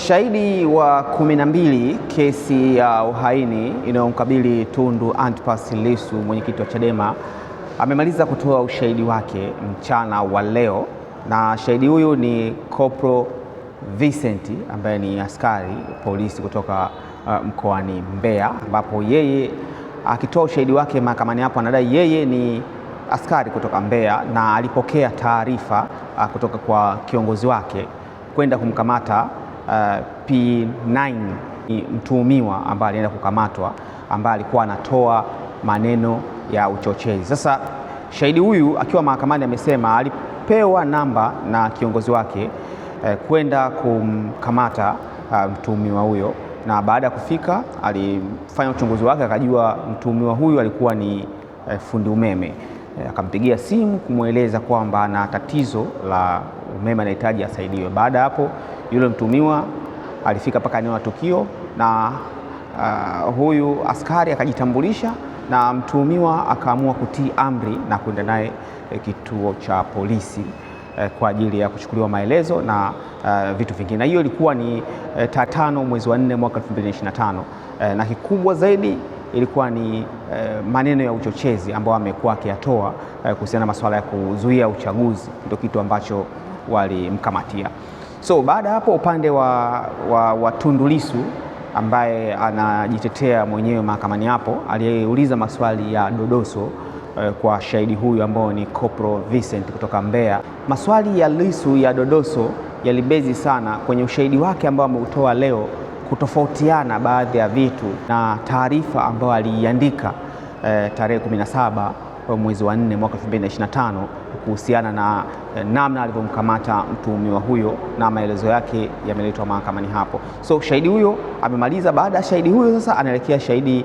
Shahidi wa 12 kesi ya uhaini inayomkabili Tundu Antipas Lissu, mwenyekiti wa Chadema, amemaliza kutoa ushahidi wake mchana wa leo, na shahidi huyu ni Corporal Vincent ambaye ni askari polisi kutoka mkoani Mbeya, ambapo yeye akitoa ushahidi wake mahakamani hapo anadai yeye ni askari kutoka Mbeya na alipokea taarifa kutoka kwa kiongozi wake kwenda kumkamata P9, ni mtuhumiwa ambaye alienda kukamatwa, ambaye alikuwa anatoa maneno ya uchochezi. Sasa shahidi huyu akiwa mahakamani amesema alipewa namba na kiongozi wake kwenda kumkamata mtuhumiwa huyo, na baada ya kufika alifanya uchunguzi wake akajua mtuhumiwa huyu alikuwa ni fundi umeme. Akampigia simu kumweleza kwamba ana tatizo la umeme, anahitaji asaidiwe. Baada ya hapo yule mtuhumiwa alifika mpaka eneo la tukio, na huyu askari akajitambulisha na mtuhumiwa akaamua kutii amri na kwenda naye kituo cha polisi kwa ajili ya kuchukuliwa maelezo na vitu vingine. Na hiyo ilikuwa ni tarehe 5 mwezi wa 4 mwaka 2025, na kikubwa zaidi ilikuwa ni maneno ya uchochezi ambayo amekuwa akiyatoa kuhusiana na masuala ya kuzuia uchaguzi, ndio kitu ambacho walimkamatia. So baada ya hapo upande wa Tundu Lissu ambaye anajitetea mwenyewe mahakamani hapo aliyeuliza maswali ya dodoso kwa shahidi huyu ambao ni Corporal Vincent kutoka Mbeya. Maswali ya Lissu ya dodoso yalibezi sana kwenye ushahidi wake ambao ameutoa leo, kutofautiana baadhi ya vitu na taarifa ambayo aliiandika tarehe 17 mwezi wa 4 mwaka 2025 kuhusiana na namna alivyomkamata mtuhumiwa huyo, na maelezo yake yameletwa mahakamani hapo. So shahidi huyo amemaliza. Baada ya shahidi huyo sasa anaelekea shahidi